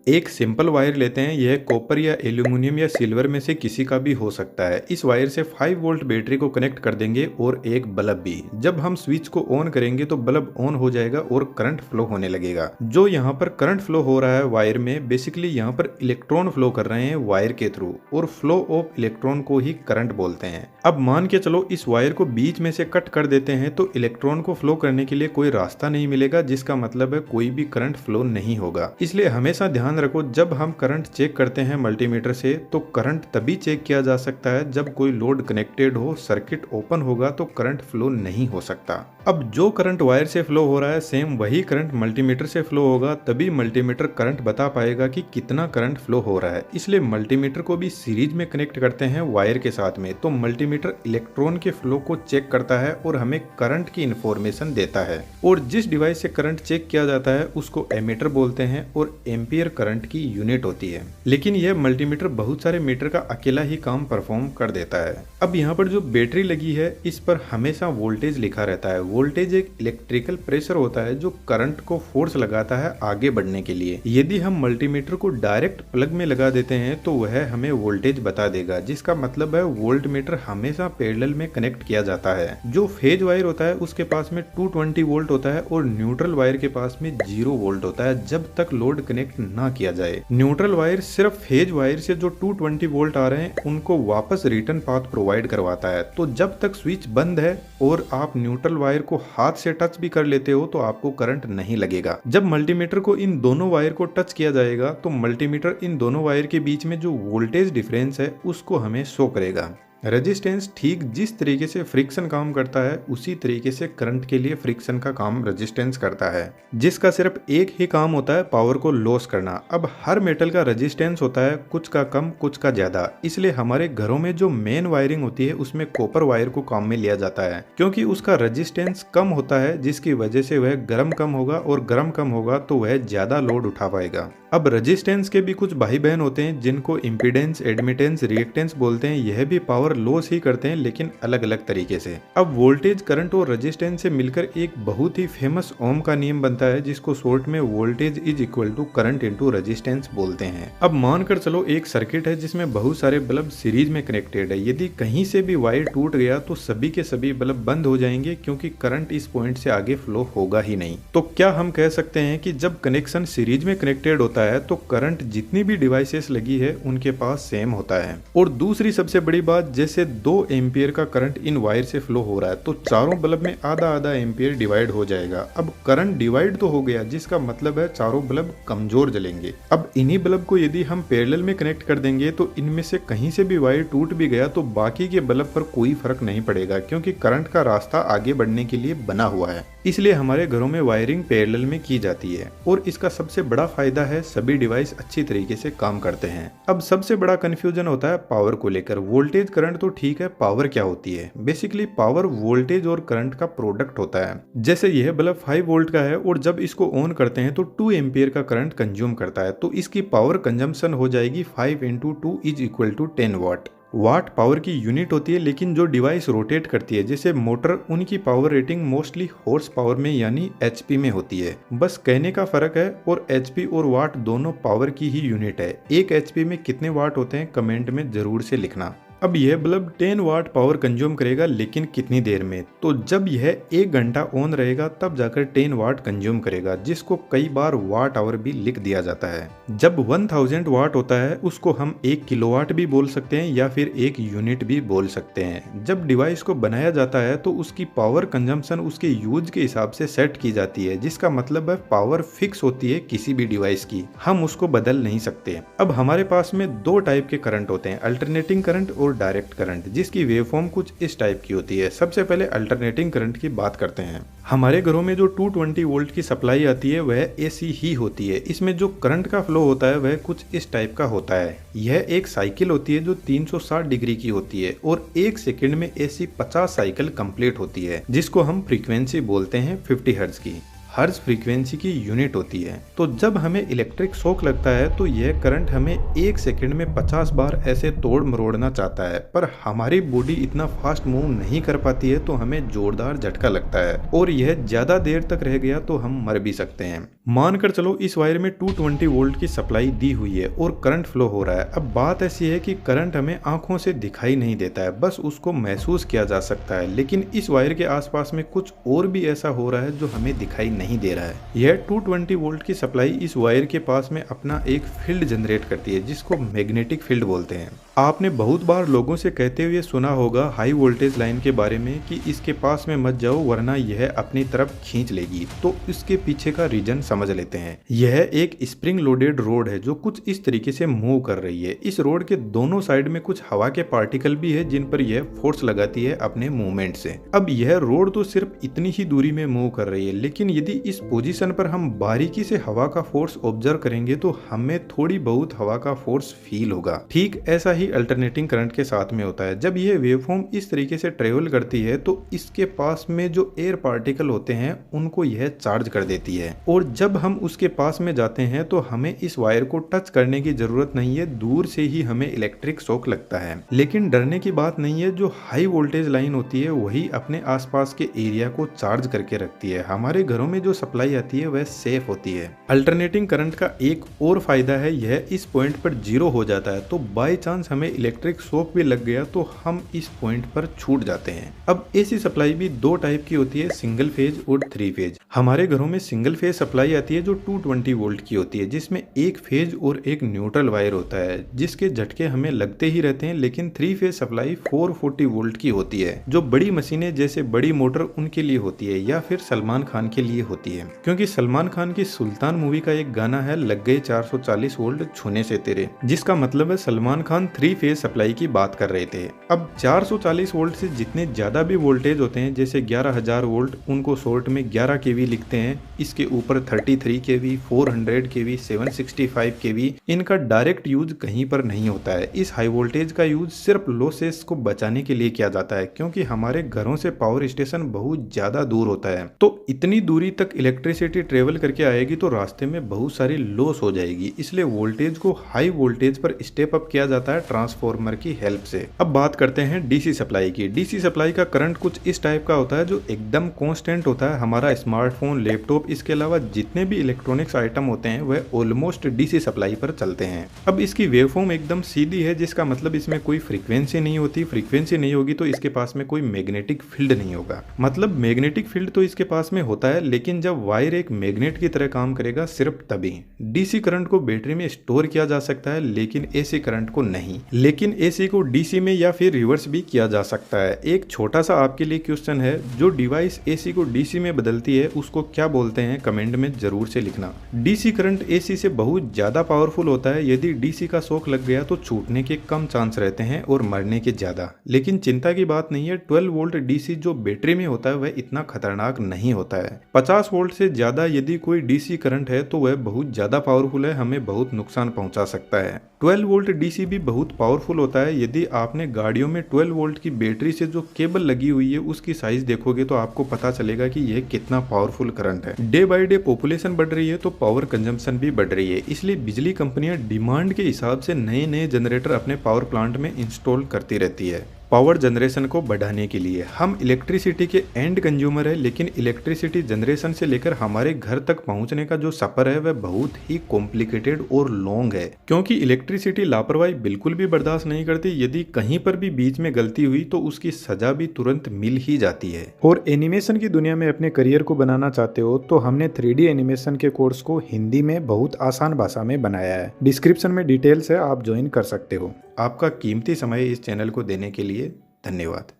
एक simple wire लेते हैं। यह कॉपर या एल्यूमिनियम या सिल्वर में से किसी का भी हो सकता है। इस वायर से 5 वोल्ट बैटरी को कनेक्ट कर देंगे और एक बल्ब भी। जब हम स्विच को ऑन करेंगे तो बल्ब ऑन हो जाएगा और करंट फ्लो होने लगेगा। जो यहाँ पर करंट फ्लो हो रहा है वायर में, बेसिकली यहाँ पर इलेक्ट्रॉन फ्लो कर रहे हैं वायर के थ्रू, और फ्लो ऑफ इलेक्ट्रॉन को ही करंट बोलते हैं। अब मान के चलो इस वायर को बीच में से कट कर देते हैं तो इलेक्ट्रॉन को फ्लो करने के लिए कोई रास्ता नहीं मिलेगा, जिसका मतलब है कोई भी करंट फ्लो नहीं होगा। इसलिए हमेशा ध्यान रखो, जब हम करंट चेक करते हैं मल्टीमीटर से तो करंट तभी चेक किया जा सकता है जब कोई लोड कनेक्टेड हो, सर्किट ओपन होगा तो करंट फ्लो नहीं हो सकता। अब जो करंट वायर से फ्लो हो रहा है सेम वही करंट मल्टीमीटर से फ्लो होगा, तभी मल्टीमीटर करंट बता पाएगा कि कितना करंट फ्लो हो रहा है। इसलिए मल्टीमीटर को भी सीरीज में कनेक्ट करते हैं वायर के साथ में, तो मल्टीमीटर इलेक्ट्रॉन के फ्लो को चेक करता है और हमें करंट की इंफॉर्मेशन देता है। और जिस डिवाइस से करंट चेक किया जाता है उसको एमीटर बोलते हैं और एम्पियर करंट की यूनिट होती है। लेकिन यह मल्टीमीटर बहुत सारे मीटर का अकेला ही काम परफॉर्म कर देता है। अब यहाँ पर जो बैटरी लगी है इस पर हमेशा वोल्टेज लिखा रहता है। वोल्टेज एक इलेक्ट्रिकल प्रेशर होता है जो करंट को फोर्स लगाता है आगे बढ़ने के लिए। यदि हम मल्टीमीटर को डायरेक्ट प्लग में लगा देते हैं तो वह हमें वोल्टेज बता देगा, जिसका मतलब है वोल्टमीटर हमेशा पैरेलल में कनेक्ट किया जाता है। जो फेज वायर होता है उसके पास में 220 वोल्ट होता है और न्यूट्रल वायर के पास में 0 वोल्ट होता है जब तक लोड कनेक्ट ना किया जाए। न्यूट्रल वायर सिर्फ फेज वायर से जो 220 वोल्ट आ रहे हैं उनको वापस रिटर्न पाथ प्रोवाइड करवाता है। तो जब तक स्विच बंद है और आप न्यूट्रल वायर को हाथ से टच भी कर लेते हो तो आपको करंट नहीं लगेगा। जब मल्टीमीटर को इन दोनों वायर को टच किया जाएगा तो मल्टीमीटर इन दोनों वायर के बीच में जो वोल्टेज डिफरेंस है उसको हमें शो करेगा। रेजिस्टेंस ठीक जिस तरीके से फ्रिक्शन काम करता है उसी तरीके से करंट के लिए फ्रिक्शन का काम रेजिस्टेंस करता है, जिसका सिर्फ एक ही काम होता है पावर को लॉस करना। अब हर मेटल का रेजिस्टेंस होता है, कुछ का कम कुछ का ज्यादा। इसलिए हमारे घरों में जो मेन वायरिंग होती है उसमें कॉपर वायर को काम में लिया जाता है, क्योंकि उसका रेजिस्टेंस कम होता है, जिसकी वजह से वह गर्म कम होगा और गर्म कम होगा तो वह ज्यादा लोड उठा पाएगा। अब रेजिस्टेंस के भी कुछ भाई बहन होते हैं जिनको इम्पीडेंस, एडमिटेंस, रिएक्टेंस बोलते हैं। यह भी पावर लॉस ही करते हैं लेकिन अलग अलग तरीके से। अब वोल्टेज, करंट और रेजिस्टेंस से मिलकर एक बहुत ही फेमस ओम का नियम बनता है, जिसको शॉर्ट में voltage is equal to current into resistance बोलते हैं। अब मानकर चलो एक सर्किट है जिसमें बहुत सारे बल्ब सीरीज में कनेक्टेड है। यदि कहीं से भी वायर टूट गया तो सभी के सभी बल्ब बंद हो जाएंगे, क्योंकि करंट इस पॉइंट से आगे फ्लो होगा ही नहीं। तो क्या हम कह सकते हैं कि जब कनेक्शन सीरीज में कनेक्टेड होता है तो करंट जितनी भी डिवाइसेस लगी है उनके पास सेम होता है। और दूसरी सबसे बड़ी बात, जैसे 2 एम्पियर का करंट इन वायर से फ्लो हो रहा है तो चारों बल्ब में आधा आधा एम्पियर डिवाइड हो जाएगा। अब करंट डिवाइड तो हो गया, जिसका मतलब है चारों बल्ब कमजोर जलेंगे। अब इन्हीं बल्ब को यदि हम पैरेलल में कनेक्ट कर देंगे तो इनमें से कहीं से भी वायर टूट भी गया तो बाकी के बल्ब पर कोई फर्क नहीं पड़ेगा, क्योंकि करंट का रास्ता आगे बढ़ने के लिए बना हुआ है। इसलिए हमारे घरों में वायरिंग पैरेलल में की जाती है। और इसका सबसे बड़ा फायदा है सभी डिवाइस अच्छी तरीके से काम करते हैं। अब सबसे बड़ा कंफ्यूजन होता है पावर को लेकर। वोल्टेज करंट तो ठीक है, पावर क्या होती है? बेसिकली पावर वोल्टेज और करंट का प्रोडक्ट होता है। जैसे यह बल्ब 5 वोल्ट का है और जब इसको ऑन करते हैं तो 2 एम्पियर का करंट कंज्यूम करता है, तो इसकी पावर कंजम्पशन हो जाएगी 5 × 2 is equal to 10 watt. Watt power की यूनिट होती है, लेकिन जो डिवाइस रोटेट करती है जैसे मोटर, उनकी power rating mostly horse power में यानी एचपी में होती है। बस कहने का फर्क है। और एचपी और वाट दोनों पावर की ही यूनिट है। एक एचपी में कितने वाट होते हैं कमेंट में जरूर से लिखना। अब यह बल्ब 10 वाट पावर कंज्यूम करेगा, लेकिन कितनी देर में? तो जब यह 1 घंटा ऑन रहेगा तब जाकर 10 वाट कंज्यूम करेगा, जिसको कई बार वाट आवर भी लिख दिया जाता है। जब 1000 वाट होता है उसको हम 1 किलोवाट भी बोल सकते हैं या फिर 1 यूनिट भी बोल सकते हैं। जब डिवाइस को बनाया जाता है तो उसकी पावर कंजम्पशन उसके यूज के हिसाब से सेट की जाती है, जिसका मतलब है पावर फिक्स होती है किसी भी डिवाइस की, हम उसको बदल नहीं सकते। अब हमारे पास में 2 टाइप के करंट होते हैं, अल्टरनेटिंग करंट और डायरेक्ट करंट, जिसकी वेवफॉर्म कुछ इस टाइप की होती है। सबसे पहले अल्टरनेटिंग करंट की बात करते हैं। हमारे घरों में जो 220 वोल्ट की सप्लाई आती है वह एसी ही होती है। इसमें जो करंट का फ्लो होता है वह कुछ इस टाइप का होता है। यह एक साइकिल होती है जो 360 डिग्री की होती है और 1 सेकंड में ऐसी 50 साइकिल कंप्लीट होती है, जिसको हम फ्रीक्वेंसी बोलते हैं 50 हर्ट्ज की। हर्ट्ज फ्रीक्वेंसी की यूनिट होती है। तो जब हमें इलेक्ट्रिक शॉक लगता है तो यह करंट हमें 1 सेकंड में 50 बार ऐसे तोड़ मरोड़ना चाहता है, पर हमारी बॉडी इतना फास्ट मूव नहीं कर पाती है, तो हमें जोरदार झटका लगता है और यह ज्यादा देर तक रह गया तो हम मर भी सकते हैं। मानकर चलो इस वायर में 220 वोल्ट की सप्लाई दी हुई है और करंट फ्लो हो रहा है। अब बात ऐसी है कि करंट हमें आंखों से दिखाई नहीं देता है, बस उसको महसूस किया जा सकता है। लेकिन इस वायर के आसपास में कुछ और भी ऐसा हो रहा है जो हमें दिखाई नहीं दे रहा है। यह 220 वोल्ट की सप्लाई इस वायर के पास में अपना एक फील्ड जनरेट करती है जिसको मैग्नेटिक फील्ड बोलते हैं। आपने बहुत बार लोगों से कहते हुए सुना होगा हाई वोल्टेज लाइन के बारे में कि इसके पास में मत जाओ वरना यह अपनी तरफ खींच लेगी। तो इसके पीछे का रीजन समझ लेते हैं। यह एक स्प्रिंग लोडेड रोड है जो कुछ इस तरीके से मूव कर रही है। इस रोड के दोनों साइड में कुछ हवा के पार्टिकल भी है जिन पर यह फोर्स लगाती है अपने मूवमेंट से। अब यह रोड तो सिर्फ इतनी ही दूरी में मूव कर रही है, लेकिन यदि इस पोजीशन पर हम बारीकी से हवा का फोर्स ऑब्जर्व करेंगे तो हमें थोड़ी बहुत हवा का फोर्स फील होगा। ठीक ऐसा ही अल्टरनेटिंग करंट के साथ में होता है। जब यह वेवफॉर्म इस तरीके से ट्रेवल करती है तो इसके पास में जो एयर पार्टिकल होते हैं उनको यह चार्ज कर देती है, और जब हम उसके पास में जाते हैं तो हमें इस वायर को टच करने की जरूरत नहीं है, दूर से ही हमें इलेक्ट्रिक शॉक लगता है। लेकिन डरने की बात नहीं है, जो हाई वोल्टेज लाइन होती है वही अपने आसपास के एरिया को चार्ज करके रखती है। हमारे घरों में जो सप्लाई आती है वह सेफ होती है। अल्टरनेटिंग करंट का एक और फायदा है, यह इस पॉइंट पर जीरो हो जाता है, तो बाई चांस हमें इलेक्ट्रिक शॉक भी लग गया तो हम इस पॉइंट पर छूट जाते हैं। अब एसी सप्लाई भी दो टाइप की होती है, सिंगल फेज और 3 फेज। हमारे घरों में सिंगल फेज सप्लाई आती है जो 220 वोल्ट की होती है, जिसमें एक फेज और एक न्यूट्रल वायर होता है जिसके झटके हमें लगते ही रहते हैं। लेकिन 3 फेज सप्लाई 440 वोल्ट की होती है जो बड़ी मशीनें जैसे बड़ी मोटर उनके लिए होती है या फिर सलमान खान के लिए होती है, क्योंकि सलमान खान की सुल्तान मूवी का एक गाना है लग गए 440 वोल्ट छूने से तेरे, जिसका मतलब है सलमान खान 3 फेज सप्लाई की बात कर रहे थे। अब 440 वोल्ट से जितने ज्यादा भी वोल्टेज होते हैं जैसे 11,000 वोल्ट, उनको शॉर्ट में 11 केवी लिखते हैं। इसके ऊपर 33 केवी, 400 केवी, 765 केवी, इनका डायरेक्ट यूज कहीं पर नहीं होता है। इस हाई वोल्टेज का यूज सिर्फ लॉसेस को बचाने के लिए किया जाता है, क्योंकि हमारे घरों से पावर स्टेशन बहुत ज्यादा दूर होता है। तो इतनी दूरी तक इलेक्ट्रिसिटी ट्रेवल करके आएगी तो रास्ते में बहुत सारी लॉस हो जाएगी, इसलिए वोल्टेज को हाई वोल्टेज पर स्टेप अप किया जाता है ट्रांसफॉर्मर की हेल्प से। अब बात करते हैं डीसी सप्लाई की। डीसी सप्लाई का करंट कुछ इस टाइप का होता है जो एकदम कांस्टेंट होता है। हमारा स्मार्टफोन, लैपटॉप, इसके अलावा जितने भी इलेक्ट्रॉनिक्स आइटम होते हैं वह ऑलमोस्ट डीसी सप्लाई पर चलते हैं। अब इसकी वेवफॉर्म एकदम सीधी है, जिसका मतलब इसमें कोई फ्रीक्वेंसी नहीं होती। फ्रीक्वेंसी नहीं होगी तो इसके पास में कोई मैग्नेटिक फील्ड नहीं होगा। मतलब मैग्नेटिक फील्ड तो इसके पास में होता है, लेकिन जब वायर एक मैग्नेट की तरह काम करेगा सिर्फ तभी। डीसी करंट को बैटरी में स्टोर किया जा सकता है लेकिन एसी करंट को नहीं। लेकिन एसी को डीसी में या फिर रिवर्स भी किया जा सकता है। एक छोटा सा आपके लिए क्वेश्चन है, जो डिवाइस एसी को डीसी में बदलती है उसको क्या बोलते हैं, कमेंट में जरूर से लिखना। डीसी करंट एसी से बहुत ज्यादा पावरफुल होता है। यदि डीसी का शॉक लग गया तो छूटने के कम चांस रहते हैं और मरने के ज्यादा। लेकिन चिंता की बात नहीं है, 12 वोल्ट डीसी जो बैटरी में होता है वह इतना खतरनाक नहीं होता है। 50 वोल्ट से ज्यादा यदि कोई डीसी करंट है तो वह बहुत ज्यादा पावरफुल है, हमें बहुत नुकसान पहुंचा सकता है। 12 वोल्ट डीसी भी बहुत पावरफुल होता है। यदि आपने गाड़ियों में 12 वोल्ट की बैटरी से जो केबल लगी हुई है उसकी साइज देखोगे तो आपको पता चलेगा कि यह कितना पावरफुल करंट है। डे बाय डे पॉपुलेशन बढ़ रही है तो पावर कंजम्पशन भी बढ़ रही है, इसलिए बिजली कंपनियां डिमांड के हिसाब से नए नए जनरेटर अपने पावर प्लांट में इंस्टॉल करती रहती है। पावर जनरेशन को बढ़ाने के लिए हम इलेक्ट्रिसिटी के एंड कंज्यूमर है, लेकिन इलेक्ट्रिसिटी जनरेशन से लेकर हमारे घर तक पहुंचने का जो सफर है वह बहुत ही कॉम्प्लिकेटेड और लॉन्ग है, क्योंकि इलेक्ट्रिसिटी लापरवाही बिल्कुल भी बर्दाश्त नहीं करती। यदि कहीं पर भी बीच में गलती हुई तो उसकी सजा भी तुरंत मिल ही जाती है। और एनिमेशन की दुनिया में अपने करियर को बनाना चाहते हो तो हमने 3D एनिमेशन के कोर्स को हिंदी में बहुत आसान भाषा में बनाया है। डिस्क्रिप्शन में डिटेल्स है, आप ज्वाइन कर सकते हो। आपका कीमती समय इस चैनल को देने के लिए धन्यवाद।